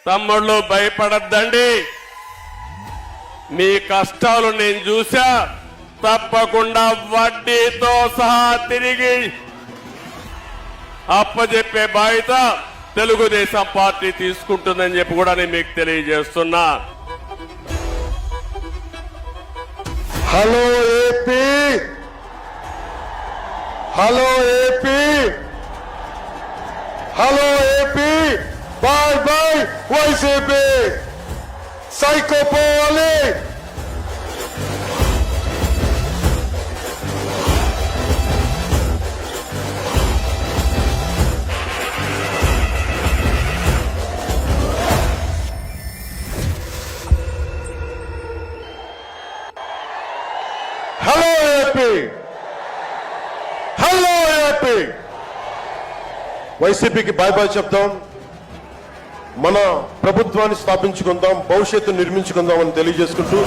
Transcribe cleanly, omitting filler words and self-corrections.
తమ్ముళ్ళు భయపడద్దండి, మీ కష్టాలు నేను చూసా. తప్పకుండా వడ్డీతో సహా తిరిగి అప్పచెప్పే బాధ్యత తెలుగుదేశం పార్టీ తీసుకుంటుందని చెప్పి కూడా నేను మీకు తెలియజేస్తున్నా. Hello AP, hello AP, hello AP, bye bye YCP, psycho పోవాలి. Hello AP, hello AP. వైసీపీకి బాయ్ బాయ్ చెప్తాం, మన ప్రభుత్వాన్ని స్థాపించుకుందాం, భవిష్యత్తు నిర్మించుకుందాం అని తెలియజేసుకుంటూ